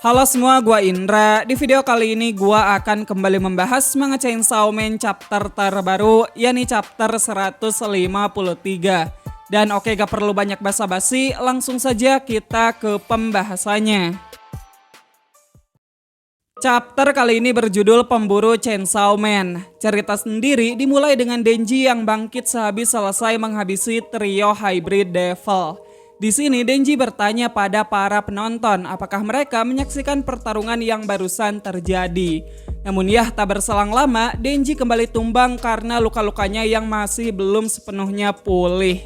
Halo semua, gua Indra. Di video kali ini gua akan kembali membahas Manga Chainsaw Man chapter terbaru, yakni chapter 153. Dan oke, gak perlu banyak basa-basi, langsung saja kita ke pembahasannya. Chapter kali ini berjudul Pemburu Chainsaw Man. Cerita sendiri dimulai dengan Denji yang bangkit sehabis selesai menghabisi trio Hybrid Devil. Di sini Denji bertanya pada para penonton apakah mereka menyaksikan pertarungan yang barusan terjadi. Namun ya, tak berselang lama Denji kembali tumbang karena luka-lukanya yang masih belum sepenuhnya pulih.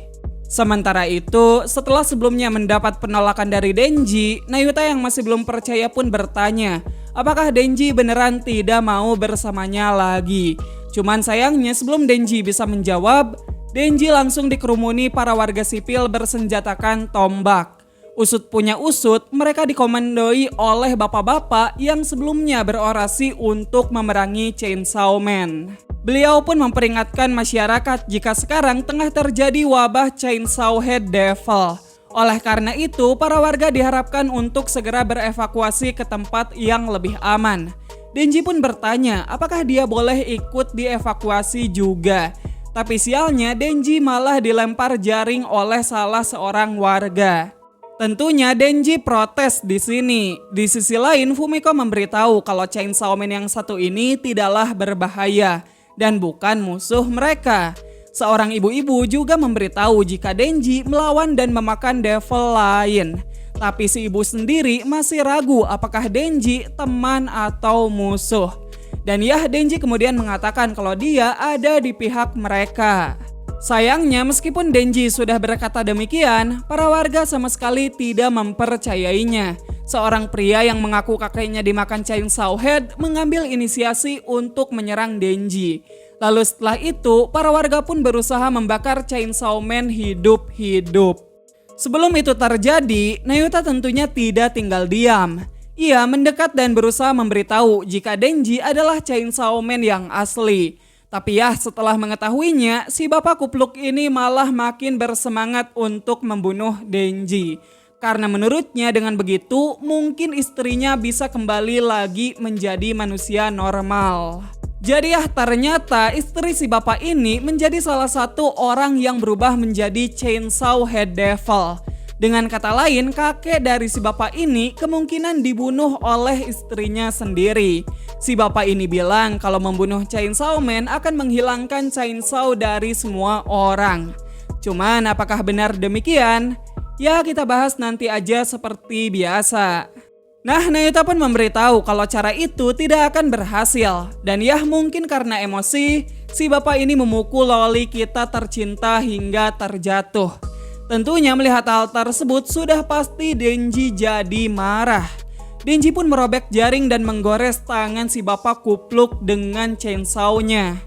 Sementara itu, setelah sebelumnya mendapat penolakan dari Denji, Nayuta yang masih belum percaya pun bertanya apakah Denji beneran tidak mau bersamanya lagi. Cuman sayangnya sebelum Denji bisa menjawab, Denji langsung dikerumuni para warga sipil bersenjatakan tombak. Usut punya usut, mereka dikomandoi oleh bapak-bapak yang sebelumnya berorasi untuk memerangi Chainsaw Man. Beliau pun memperingatkan masyarakat jika sekarang tengah terjadi wabah Chainsaw Head Devil. Oleh karena itu, para warga diharapkan untuk segera berevakuasi ke tempat yang lebih aman. Denji pun bertanya apakah dia boleh ikut dievakuasi juga. Tapi sialnya Denji malah dilempar jaring oleh salah seorang warga. Tentunya Denji protes di sini. Di sisi lain, Fumiko memberitahu kalau Chainsaw Man yang satu ini tidaklah berbahaya dan bukan musuh mereka. Seorang ibu-ibu juga memberitahu jika Denji melawan dan memakan devil lain. Tapi si ibu sendiri masih ragu apakah Denji teman atau musuh. Dan ya, Denji kemudian mengatakan kalau dia ada di pihak mereka. Sayangnya meskipun Denji sudah berkata demikian, para warga sama sekali tidak mempercayainya. Seorang pria yang mengaku kakeknya dimakan Chainsaw Head mengambil inisiasi untuk menyerang Denji. Lalu setelah itu, para warga pun berusaha membakar Chainsaw Man hidup-hidup. Sebelum itu terjadi, Nayuta tentunya tidak tinggal diam. Ia mendekat dan berusaha memberitahu jika Denji adalah Chainsaw Man yang asli. Tapi ya, setelah mengetahuinya, si bapak kupluk ini malah makin bersemangat untuk membunuh Denji. Karena menurutnya dengan begitu, mungkin istrinya bisa kembali lagi menjadi manusia normal. Jadi ya, ternyata istri si bapak ini menjadi salah satu orang yang berubah menjadi Chainsaw Head Devil. Dengan kata lain, kakek dari si bapak ini kemungkinan dibunuh oleh istrinya sendiri. Si bapak ini bilang kalau membunuh Chainsaw Man akan menghilangkan chainsaw dari semua orang. Cuman apakah benar demikian? Ya, kita bahas nanti aja seperti biasa. Nah, Nayuta pun memberitahu kalau cara itu tidak akan berhasil. Dan ya, mungkin karena emosi, si bapak ini memukul loli kita tercinta hingga terjatuh. Tentunya melihat hal tersebut sudah pasti Denji jadi marah. Denji pun merobek jaring dan menggores tangan si bapak kupluk dengan chainsaw-nya.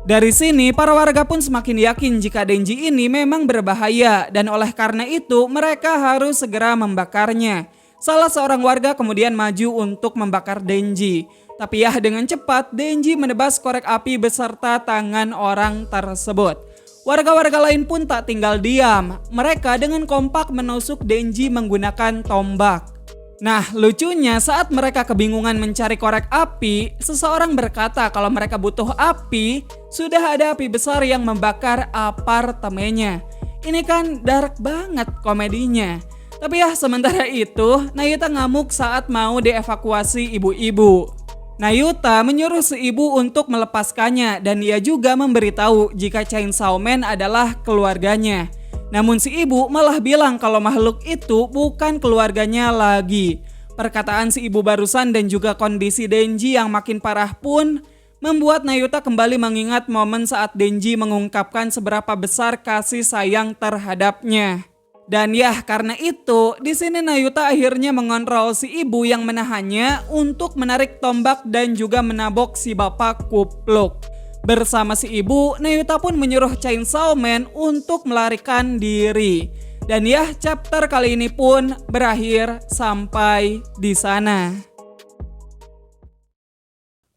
Dari sini para warga pun semakin yakin jika Denji ini memang berbahaya dan oleh karena itu mereka harus segera membakarnya. Salah seorang warga kemudian maju untuk membakar Denji. Tapi ya, dengan cepat Denji menebas korek api beserta tangan orang tersebut. Warga-warga lain pun tak tinggal diam. Mereka dengan kompak menusuk Denji menggunakan tombak. Nah, lucunya saat mereka kebingungan mencari korek api, seseorang berkata kalau mereka butuh api, sudah ada api besar yang membakar apartemennya. Ini kan dark banget komedinya. Tapi ya, sementara itu, Nayuta ngamuk saat mau dievakuasi ibu-ibu. Nayuta menyuruh si ibu untuk melepaskannya dan ia juga memberitahu jika Chainsaw Man adalah keluarganya. Namun si ibu malah bilang kalau makhluk itu bukan keluarganya lagi. Perkataan si ibu barusan dan juga kondisi Denji yang makin parah pun membuat Nayuta kembali mengingat momen saat Denji mengungkapkan seberapa besar kasih sayang terhadapnya. Dan ya, karena itu, di sini Nayuta akhirnya mengontrol si ibu yang menahannya untuk menarik tombak dan juga menabok si bapak kupluk. Bersama si ibu, Nayuta pun menyuruh Chainsaw Man untuk melarikan diri. Dan ya, chapter kali ini pun berakhir sampai di sana.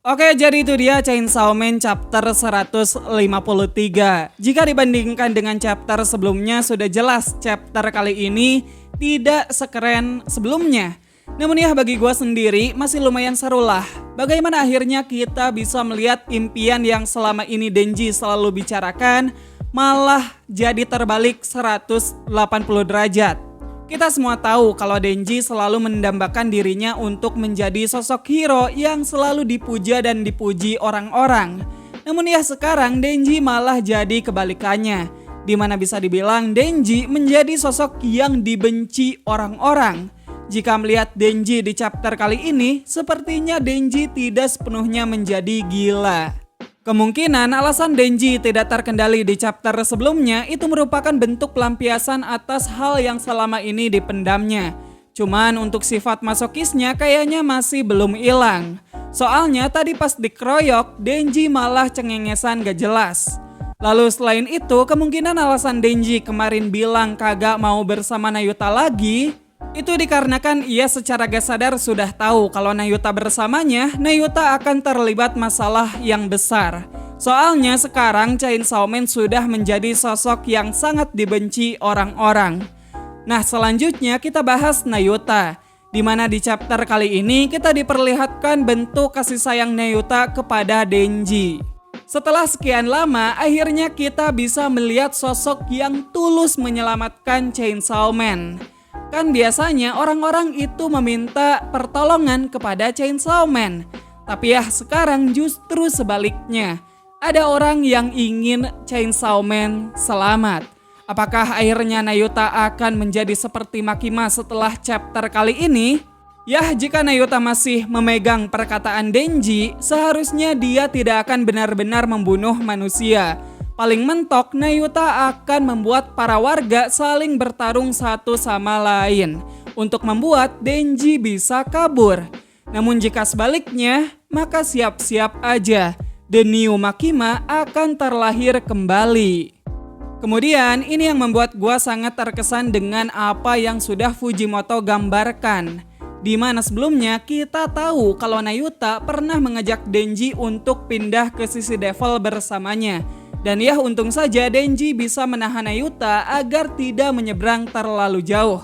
Oke, jadi itu dia Chainsaw Man chapter 153. Jika dibandingkan dengan chapter sebelumnya, sudah jelas chapter kali ini tidak sekeren sebelumnya. Namun ya bagi gue sendiri masih lumayan seru lah. Bagaimana akhirnya kita bisa melihat impian yang selama ini Denji selalu bicarakan malah jadi terbalik 180 derajat. Kita semua tahu kalau Denji selalu mendambakan dirinya untuk menjadi sosok hero yang selalu dipuja dan dipuji orang-orang. Namun ya sekarang Denji malah jadi kebalikannya, di mana bisa dibilang Denji menjadi sosok yang dibenci orang-orang. Jika melihat Denji di chapter kali ini, sepertinya Denji tidak sepenuhnya menjadi gila. Kemungkinan alasan Denji tidak terkendali di chapter sebelumnya itu merupakan bentuk pelampiasan atas hal yang selama ini dipendamnya. Cuman untuk sifat masokisnya kayaknya masih belum hilang. Soalnya tadi pas dikeroyok, Denji malah cengengesan gak jelas. Lalu selain itu, kemungkinan alasan Denji kemarin bilang kagak mau bersama Nayuta lagi, itu dikarenakan ia secara gak sadar sudah tahu kalau Nayuta bersamanya, Nayuta akan terlibat masalah yang besar. Soalnya sekarang Chainsaw Man sudah menjadi sosok yang sangat dibenci orang-orang. Nah selanjutnya kita bahas Nayuta, di mana di chapter kali ini kita diperlihatkan bentuk kasih sayang Nayuta kepada Denji. Setelah sekian lama, akhirnya kita bisa melihat sosok yang tulus menyelamatkan Chainsaw Man. Kan biasanya orang-orang itu meminta pertolongan kepada Chainsaw Man. Tapi ya sekarang justru sebaliknya. Ada orang yang ingin Chainsaw Man selamat. Apakah akhirnya Nayuta akan menjadi seperti Makima setelah chapter kali ini? Ya jika Nayuta masih memegang perkataan Denji, seharusnya dia tidak akan benar-benar membunuh manusia. Paling mentok, Nayuta akan membuat para warga saling bertarung satu sama lain untuk membuat Denji bisa kabur. Namun jika sebaliknya, maka siap-siap aja, The New Makima akan terlahir kembali. Kemudian ini yang membuat gua sangat terkesan dengan apa yang sudah Fujimoto gambarkan. Di mana sebelumnya kita tahu kalau Nayuta pernah mengajak Denji untuk pindah ke sisi devil bersamanya. Dan ya untung saja Denji bisa menahan Nayuta agar tidak menyeberang terlalu jauh.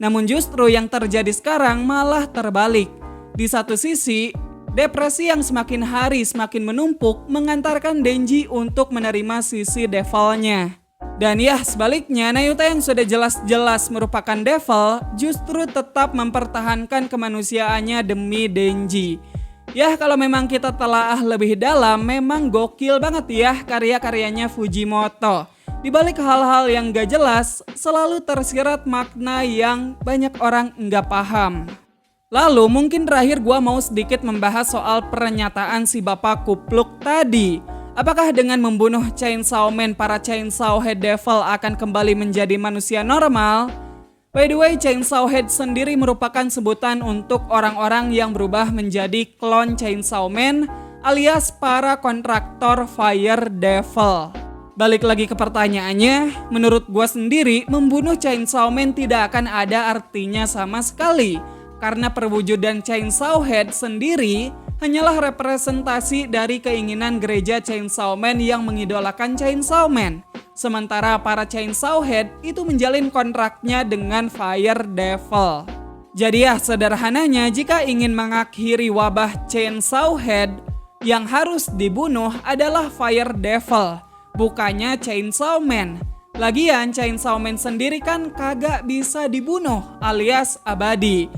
Namun justru yang terjadi sekarang malah terbalik. Di satu sisi, depresi yang semakin hari semakin menumpuk mengantarkan Denji untuk menerima sisi devilnya. Dan ya sebaliknya Nayuta yang sudah jelas-jelas merupakan devil justru tetap mempertahankan kemanusiaannya demi Denji. Ya kalau memang kita telaah lebih dalam memang gokil banget ya karya-karyanya Fujimoto. Di balik hal-hal yang gak jelas selalu tersirat makna yang banyak orang nggak paham. Lalu mungkin terakhir gua mau sedikit membahas soal pernyataan si Bapak Kupluk tadi. Apakah dengan membunuh Chainsaw Man para Chainsaw Head Devil akan kembali menjadi manusia normal? By the way, Chainsaw Head sendiri merupakan sebutan untuk orang-orang yang berubah menjadi klon Chainsaw Man alias para kontraktor Fire Devil. Balik lagi ke pertanyaannya, menurut gua sendiri membunuh Chainsaw Man tidak akan ada artinya sama sekali. Karena perwujudan Chainsaw Head sendiri hanyalah representasi dari keinginan gereja Chainsaw Man yang mengidolakan Chainsaw Man. Sementara para Chainsaw Head itu menjalin kontraknya dengan Fire Devil. Jadi ya sederhananya jika ingin mengakhiri wabah Chainsaw Head, yang harus dibunuh adalah Fire Devil, bukannya Chainsaw Man. Lagian Chainsaw Man sendiri kan kagak bisa dibunuh alias abadi.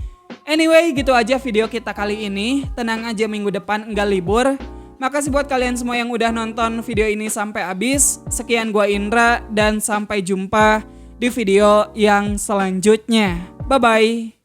Anyway gitu aja video kita kali ini. Tenang aja minggu depan enggak libur. Makasih buat kalian semua yang udah nonton video ini sampai habis. Sekian gua Indra dan sampai jumpa di video yang selanjutnya. Bye-bye.